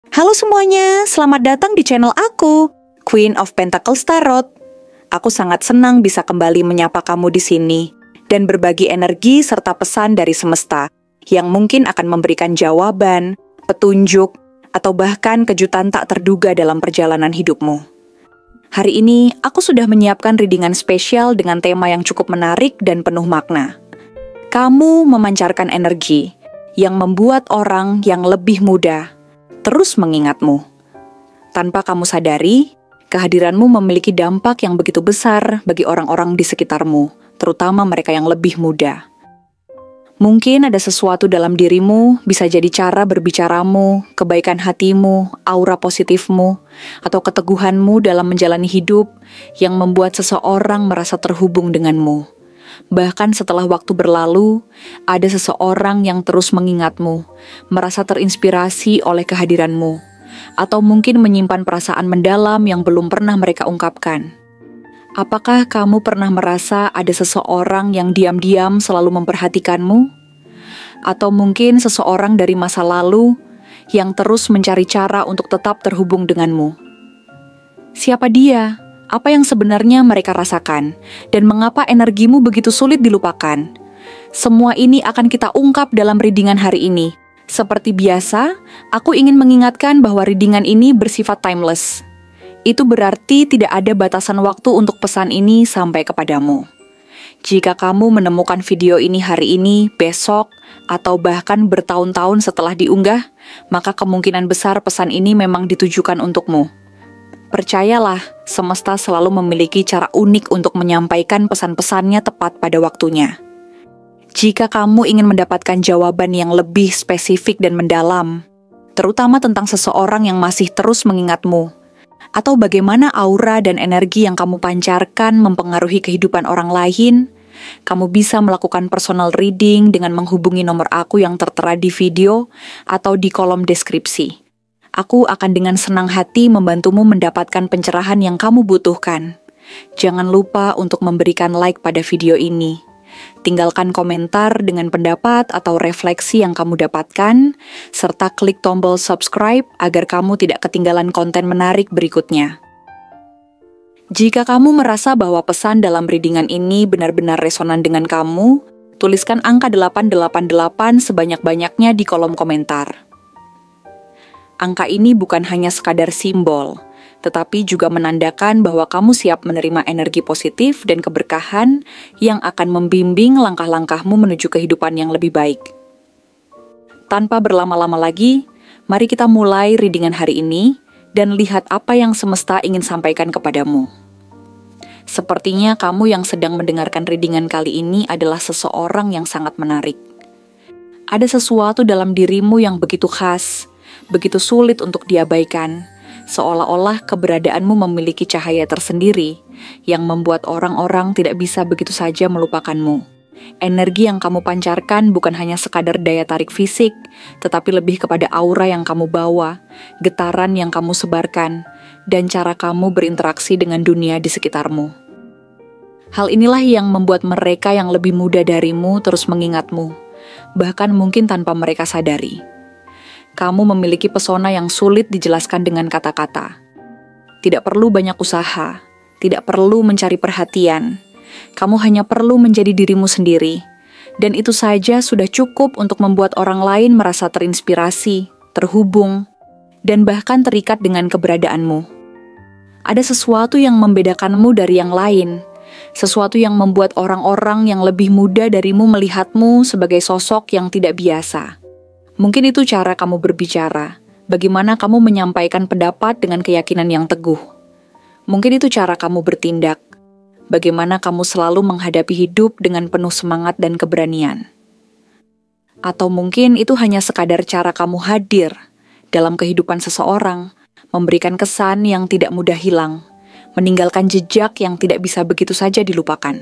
Halo semuanya, selamat datang di channel aku, Queen of Pentacles Tarot. Aku sangat senang bisa kembali menyapa kamu di sini dan berbagi energi serta pesan dari semesta yang mungkin akan memberikan jawaban, petunjuk, atau bahkan kejutan tak terduga dalam perjalanan hidupmu. Hari ini, aku sudah menyiapkan readingan spesial dengan tema yang cukup menarik dan penuh makna. Kamu memancarkan energi yang membuat orang yang lebih muda terus mengingatmu. Tanpa kamu sadari, kehadiranmu memiliki dampak yang begitu besar bagi orang-orang di sekitarmu, terutama mereka yang lebih muda. Mungkin ada sesuatu dalam dirimu, bisa jadi cara berbicaramu, kebaikan hatimu, aura positifmu, atau keteguhanmu dalam menjalani hidup yang membuat seseorang merasa terhubung denganmu. Bahkan setelah waktu berlalu, ada seseorang yang terus mengingatmu, merasa terinspirasi oleh kehadiranmu, atau mungkin menyimpan perasaan mendalam yang belum pernah mereka ungkapkan. Apakah kamu pernah merasa ada seseorang yang diam-diam selalu memperhatikanmu? Atau mungkin seseorang dari masa lalu yang terus mencari cara untuk tetap terhubung denganmu? Siapa dia? Apa yang sebenarnya mereka rasakan? Dan mengapa energimu begitu sulit dilupakan? Semua ini akan kita ungkap dalam readingan hari ini. Seperti biasa, aku ingin mengingatkan bahwa readingan ini bersifat timeless. Itu berarti tidak ada batasan waktu untuk pesan ini sampai kepadamu. Jika kamu menemukan video ini hari ini, besok, atau bahkan bertahun-tahun setelah diunggah, maka kemungkinan besar pesan ini memang ditujukan untukmu. Percayalah, semesta selalu memiliki cara unik untuk menyampaikan pesan-pesannya tepat pada waktunya. Jika kamu ingin mendapatkan jawaban yang lebih spesifik dan mendalam, terutama tentang seseorang yang masih terus mengingatmu, atau bagaimana aura dan energi yang kamu pancarkan mempengaruhi kehidupan orang lain, kamu bisa melakukan personal reading dengan menghubungi nomor aku yang tertera di video atau di kolom deskripsi. Aku akan dengan senang hati membantumu mendapatkan pencerahan yang kamu butuhkan. Jangan lupa untuk memberikan like pada video ini. Tinggalkan komentar dengan pendapat atau refleksi yang kamu dapatkan, serta klik tombol subscribe agar kamu tidak ketinggalan konten menarik berikutnya. Jika kamu merasa bahwa pesan dalam readingan ini benar-benar resonan dengan kamu, tuliskan angka 888 sebanyak-banyaknya di kolom komentar. Angka ini bukan hanya sekadar simbol, tetapi juga menandakan bahwa kamu siap menerima energi positif dan keberkahan yang akan membimbing langkah-langkahmu menuju kehidupan yang lebih baik. Tanpa berlama-lama lagi, mari kita mulai readingan hari ini dan lihat apa yang semesta ingin sampaikan kepadamu. Sepertinya kamu yang sedang mendengarkan readingan kali ini adalah seseorang yang sangat menarik. Ada sesuatu dalam dirimu yang begitu khas, begitu sulit untuk diabaikan, seolah-olah keberadaanmu memiliki cahaya tersendiri yang membuat orang-orang tidak bisa begitu saja melupakanmu. Energi yang kamu pancarkan bukan hanya sekadar daya tarik fisik, tetapi lebih kepada aura yang kamu bawa, getaran yang kamu sebarkan, dan cara kamu berinteraksi dengan dunia di sekitarmu. Hal inilah yang membuat mereka yang lebih muda darimu terus mengingatmu, bahkan mungkin tanpa mereka sadari. Kamu memiliki pesona yang sulit dijelaskan dengan kata-kata. Tidak perlu banyak usaha, tidak perlu mencari perhatian. Kamu hanya perlu menjadi dirimu sendiri. Dan itu saja sudah cukup untuk membuat orang lain merasa terinspirasi, terhubung, dan bahkan terikat dengan keberadaanmu. Ada sesuatu yang membedakanmu dari yang lain. Sesuatu yang membuat orang-orang yang lebih muda darimu melihatmu sebagai sosok yang tidak biasa. Mungkin itu cara kamu berbicara, bagaimana kamu menyampaikan pendapat dengan keyakinan yang teguh. Mungkin itu cara kamu bertindak, bagaimana kamu selalu menghadapi hidup dengan penuh semangat dan keberanian. Atau mungkin itu hanya sekadar cara kamu hadir dalam kehidupan seseorang, memberikan kesan yang tidak mudah hilang, meninggalkan jejak yang tidak bisa begitu saja dilupakan.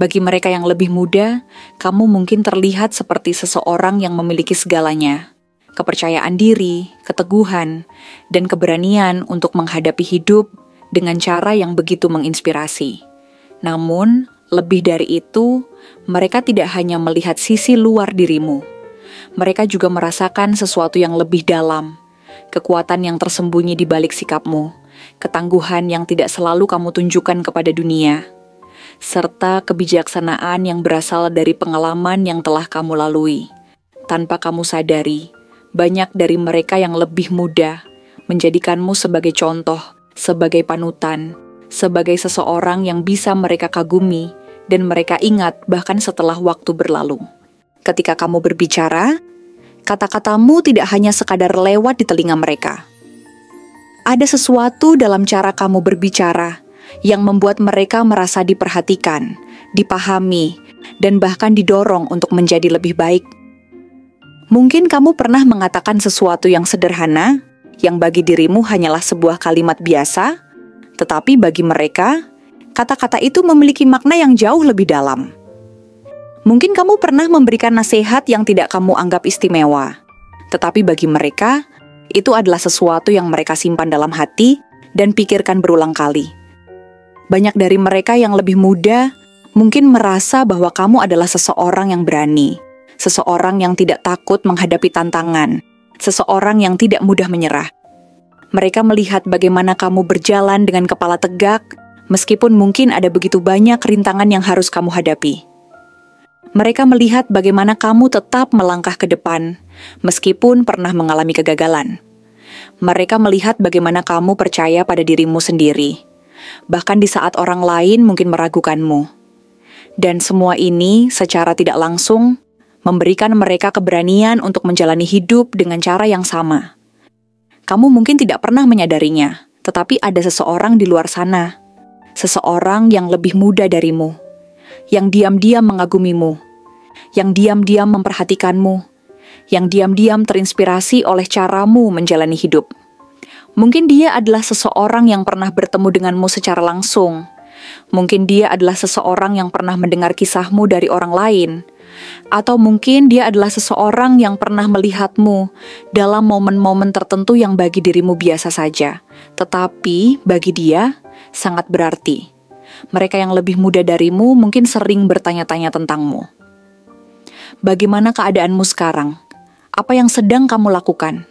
Bagi mereka yang lebih muda, kamu mungkin terlihat seperti seseorang yang memiliki segalanya. Kepercayaan diri, keteguhan, dan keberanian untuk menghadapi hidup dengan cara yang begitu menginspirasi. Namun, lebih dari itu, mereka tidak hanya melihat sisi luar dirimu. Mereka juga merasakan sesuatu yang lebih dalam, kekuatan yang tersembunyi di balik sikapmu, ketangguhan yang tidak selalu kamu tunjukkan kepada dunia, serta kebijaksanaan yang berasal dari pengalaman yang telah kamu lalui. Tanpa kamu sadari, banyak dari mereka yang lebih muda menjadikanmu sebagai contoh, sebagai panutan, sebagai seseorang yang bisa mereka kagumi dan mereka ingat bahkan setelah waktu berlalu. Ketika kamu berbicara, kata-katamu tidak hanya sekadar lewat di telinga mereka. Ada sesuatu dalam cara kamu berbicara yang membuat mereka merasa diperhatikan, dipahami, dan bahkan didorong untuk menjadi lebih baik. Mungkin kamu pernah mengatakan sesuatu yang sederhana, yang bagi dirimu hanyalah sebuah kalimat biasa, tetapi bagi mereka, kata-kata itu memiliki makna yang jauh lebih dalam. Mungkin kamu pernah memberikan nasihat yang tidak kamu anggap istimewa, tetapi bagi mereka, itu adalah sesuatu yang mereka simpan dalam hati dan pikirkan berulang kali. Banyak dari mereka yang lebih muda mungkin merasa bahwa kamu adalah seseorang yang berani, seseorang yang tidak takut menghadapi tantangan, seseorang yang tidak mudah menyerah. Mereka melihat bagaimana kamu berjalan dengan kepala tegak, meskipun mungkin ada begitu banyak rintangan yang harus kamu hadapi. Mereka melihat bagaimana kamu tetap melangkah ke depan, meskipun pernah mengalami kegagalan. Mereka melihat bagaimana kamu percaya pada dirimu sendiri, bahkan di saat orang lain mungkin meragukanmu. Dan semua ini secara tidak langsung memberikan mereka keberanian untuk menjalani hidup dengan cara yang sama. Kamu mungkin tidak pernah menyadarinya, tetapi ada seseorang di luar sana, seseorang yang lebih muda darimu, yang diam-diam mengagumimu, yang diam-diam memperhatikanmu, yang diam-diam terinspirasi oleh caramu menjalani hidup. Mungkin dia adalah seseorang yang pernah bertemu denganmu secara langsung. Mungkin dia adalah seseorang yang pernah mendengar kisahmu dari orang lain. Atau mungkin dia adalah seseorang yang pernah melihatmu dalam momen-momen tertentu yang bagi dirimu biasa saja, tetapi bagi dia sangat berarti. Mereka yang lebih muda darimu mungkin sering bertanya-tanya tentangmu. Bagaimana keadaanmu sekarang? Apa yang sedang kamu lakukan?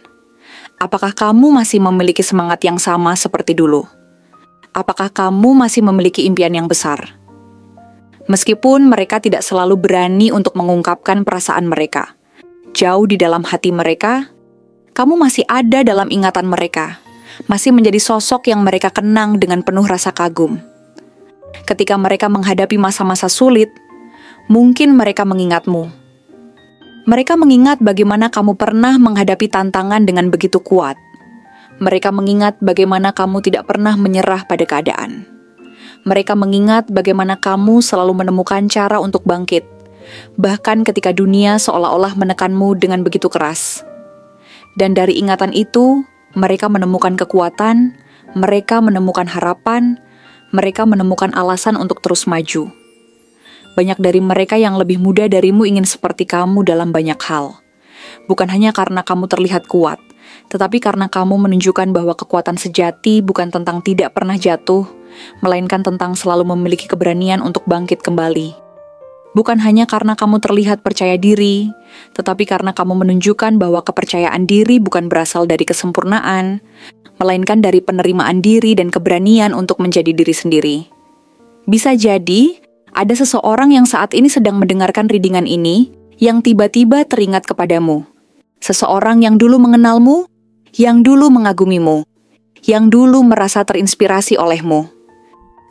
Apakah kamu masih memiliki semangat yang sama seperti dulu? Apakah kamu masih memiliki impian yang besar? Meskipun mereka tidak selalu berani untuk mengungkapkan perasaan mereka, jauh di dalam hati mereka, kamu masih ada dalam ingatan mereka, masih menjadi sosok yang mereka kenang dengan penuh rasa kagum. Ketika mereka menghadapi masa-masa sulit, mungkin mereka mengingatmu. Mereka mengingat bagaimana kamu pernah menghadapi tantangan dengan begitu kuat. Mereka mengingat bagaimana kamu tidak pernah menyerah pada keadaan. Mereka mengingat bagaimana kamu selalu menemukan cara untuk bangkit, bahkan ketika dunia seolah-olah menekanmu dengan begitu keras. Dan dari ingatan itu, mereka menemukan kekuatan, mereka menemukan harapan, mereka menemukan alasan untuk terus maju. Banyak dari mereka yang lebih muda darimu ingin seperti kamu dalam banyak hal. Bukan hanya karena kamu terlihat kuat, tetapi karena kamu menunjukkan bahwa kekuatan sejati bukan tentang tidak pernah jatuh, melainkan tentang selalu memiliki keberanian untuk bangkit kembali. Bukan hanya karena kamu terlihat percaya diri, tetapi karena kamu menunjukkan bahwa kepercayaan diri bukan berasal dari kesempurnaan, melainkan dari penerimaan diri dan keberanian untuk menjadi diri sendiri. Bisa jadi, ada seseorang yang saat ini sedang mendengarkan readingan ini, yang tiba-tiba teringat kepadamu. Seseorang yang dulu mengenalmu, yang dulu mengagumimu, yang dulu merasa terinspirasi olehmu.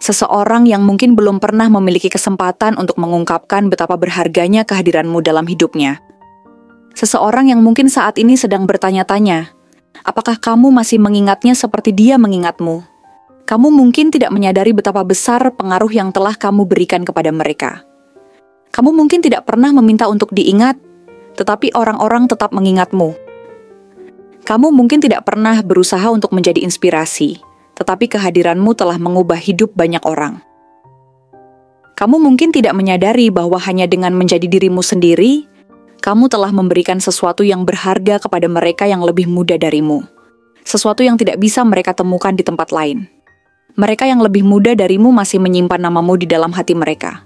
Seseorang yang mungkin belum pernah memiliki kesempatan untuk mengungkapkan betapa berharganya kehadiranmu dalam hidupnya. Seseorang yang mungkin saat ini sedang bertanya-tanya, apakah kamu masih mengingatnya seperti dia mengingatmu? Kamu mungkin tidak menyadari betapa besar pengaruh yang telah kamu berikan kepada mereka. Kamu mungkin tidak pernah meminta untuk diingat, tetapi orang-orang tetap mengingatmu. Kamu mungkin tidak pernah berusaha untuk menjadi inspirasi, tetapi kehadiranmu telah mengubah hidup banyak orang. Kamu mungkin tidak menyadari bahwa hanya dengan menjadi dirimu sendiri, kamu telah memberikan sesuatu yang berharga kepada mereka yang lebih muda darimu. Sesuatu yang tidak bisa mereka temukan di tempat lain. Mereka yang lebih muda darimu masih menyimpan namamu di dalam hati mereka.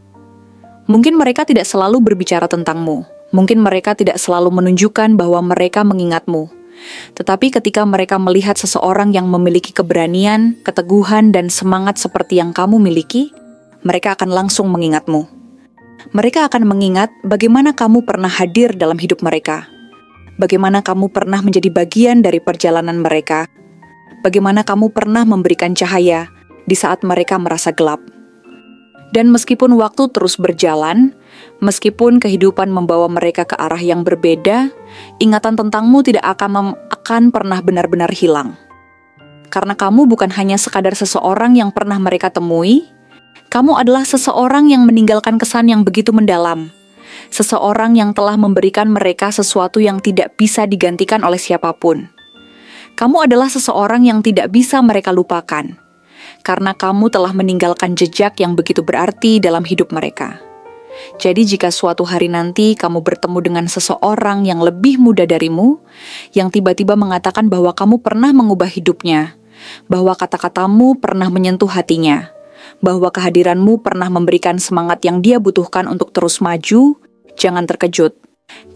Mungkin mereka tidak selalu berbicara tentangmu. Mungkin mereka tidak selalu menunjukkan bahwa mereka mengingatmu. Tetapi ketika mereka melihat seseorang yang memiliki keberanian, keteguhan, dan semangat seperti yang kamu miliki, mereka akan langsung mengingatmu. Mereka akan mengingat bagaimana kamu pernah hadir dalam hidup mereka, bagaimana kamu pernah menjadi bagian dari perjalanan mereka, bagaimana kamu pernah memberikan cahaya di saat mereka merasa gelap. Dan meskipun waktu terus berjalan, meskipun kehidupan membawa mereka ke arah yang berbeda, ingatan tentangmu tidak akan pernah benar-benar hilang. Karena kamu bukan hanya sekadar seseorang yang pernah mereka temui, kamu adalah seseorang yang meninggalkan kesan yang begitu mendalam. Seseorang yang telah memberikan mereka sesuatu yang tidak bisa digantikan oleh siapapun. Kamu adalah seseorang yang tidak bisa mereka lupakan, karena kamu telah meninggalkan jejak yang begitu berarti dalam hidup mereka. Jadi jika suatu hari nanti kamu bertemu dengan seseorang yang lebih muda darimu, yang tiba-tiba mengatakan bahwa kamu pernah mengubah hidupnya, bahwa kata-katamu pernah menyentuh hatinya, bahwa kehadiranmu pernah memberikan semangat yang dia butuhkan untuk terus maju, jangan terkejut.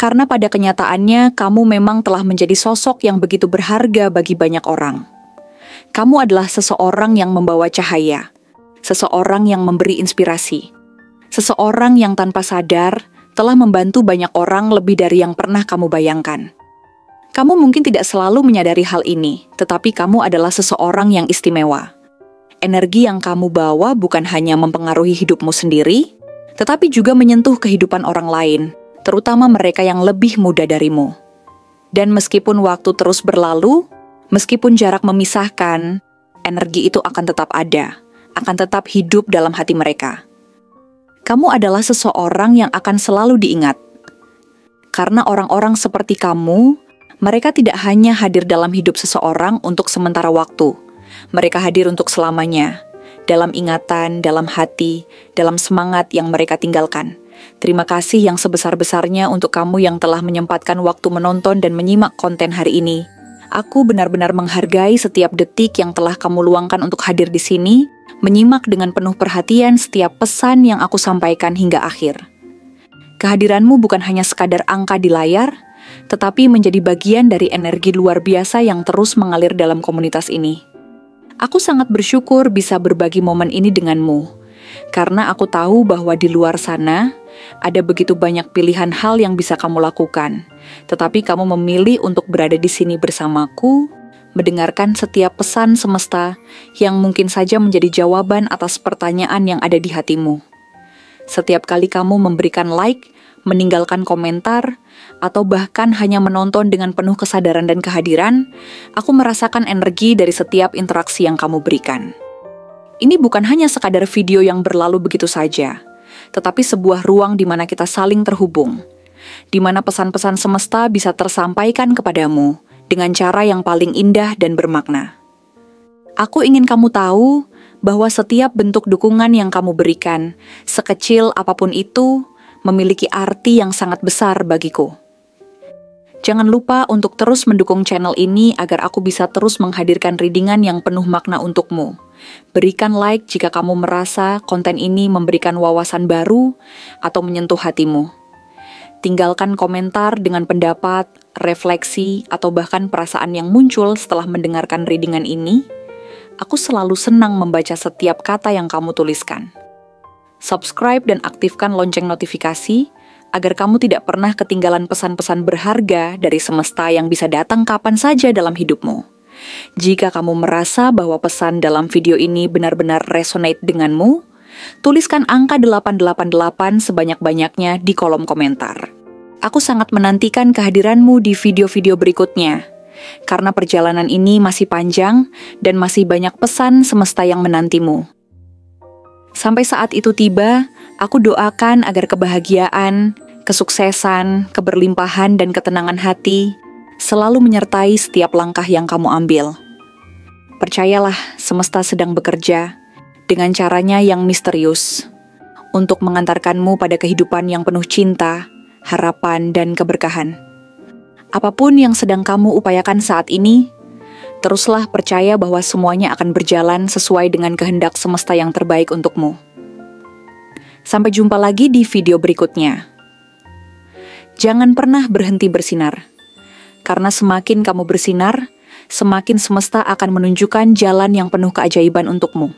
Karena pada kenyataannya kamu memang telah menjadi sosok yang begitu berharga bagi banyak orang. Kamu adalah seseorang yang membawa cahaya, seseorang yang memberi inspirasi, seseorang yang tanpa sadar telah membantu banyak orang lebih dari yang pernah kamu bayangkan. Kamu mungkin tidak selalu menyadari hal ini, tetapi kamu adalah seseorang yang istimewa. Energi yang kamu bawa bukan hanya mempengaruhi hidupmu sendiri, tetapi juga menyentuh kehidupan orang lain, terutama mereka yang lebih muda darimu. Dan meskipun waktu terus berlalu, meskipun jarak memisahkan, energi itu akan tetap ada, akan tetap hidup dalam hati mereka. Kamu adalah seseorang yang akan selalu diingat. Karena orang-orang seperti kamu, mereka tidak hanya hadir dalam hidup seseorang untuk sementara waktu. Mereka hadir untuk selamanya, dalam ingatan, dalam hati, dalam semangat yang mereka tinggalkan. Terima kasih yang sebesar-besarnya untuk kamu yang telah menyempatkan waktu menonton dan menyimak konten hari ini. Aku benar-benar menghargai setiap detik yang telah kamu luangkan untuk hadir di sini, menyimak dengan penuh perhatian setiap pesan yang aku sampaikan hingga akhir. Kehadiranmu bukan hanya sekadar angka di layar, tetapi menjadi bagian dari energi luar biasa yang terus mengalir dalam komunitas ini. Aku sangat bersyukur bisa berbagi momen ini denganmu, karena aku tahu bahwa di luar sana ada begitu banyak pilihan hal yang bisa kamu lakukan. Tetapi kamu memilih untuk berada di sini bersamaku, mendengarkan setiap pesan semesta yang mungkin saja menjadi jawaban atas pertanyaan yang ada di hatimu. Setiap kali kamu memberikan like, meninggalkan komentar, atau bahkan hanya menonton dengan penuh kesadaran dan kehadiran, aku merasakan energi dari setiap interaksi yang kamu berikan. Ini bukan hanya sekadar video yang berlalu begitu saja, tetapi sebuah ruang di mana kita saling terhubung, di mana pesan-pesan semesta bisa tersampaikan kepadamu dengan cara yang paling indah dan bermakna. Aku ingin kamu tahu bahwa setiap bentuk dukungan yang kamu berikan, sekecil apapun itu, memiliki arti yang sangat besar bagiku. Jangan lupa untuk terus mendukung channel ini agar aku bisa terus menghadirkan readingan yang penuh makna untukmu. Berikan like jika kamu merasa konten ini memberikan wawasan baru atau menyentuh hatimu. Tinggalkan komentar dengan pendapat, refleksi, atau bahkan perasaan yang muncul setelah mendengarkan readingan ini. Aku selalu senang membaca setiap kata yang kamu tuliskan. Subscribe dan aktifkan lonceng notifikasi agar kamu tidak pernah ketinggalan pesan-pesan berharga dari semesta yang bisa datang kapan saja dalam hidupmu. Jika kamu merasa bahwa pesan dalam video ini benar-benar resonate denganmu, tuliskan angka 888 sebanyak-banyaknya di kolom komentar. Aku sangat menantikan kehadiranmu di video-video berikutnya, karena perjalanan ini masih panjang dan masih banyak pesan semesta yang menantimu. Sampai saat itu tiba, aku doakan agar kebahagiaan, kesuksesan, keberlimpahan, dan ketenangan hati selalu menyertai setiap langkah yang kamu ambil. Percayalah, semesta sedang bekerja dengan caranya yang misterius untuk mengantarkanmu pada kehidupan yang penuh cinta, harapan, dan keberkahan. Apapun yang sedang kamu upayakan saat ini, teruslah percaya bahwa semuanya akan berjalan sesuai dengan kehendak semesta yang terbaik untukmu. Sampai jumpa lagi di video berikutnya. Jangan pernah berhenti bersinar, Karena semakin kamu bersinar, semakin semesta akan menunjukkan jalan yang penuh keajaiban untukmu.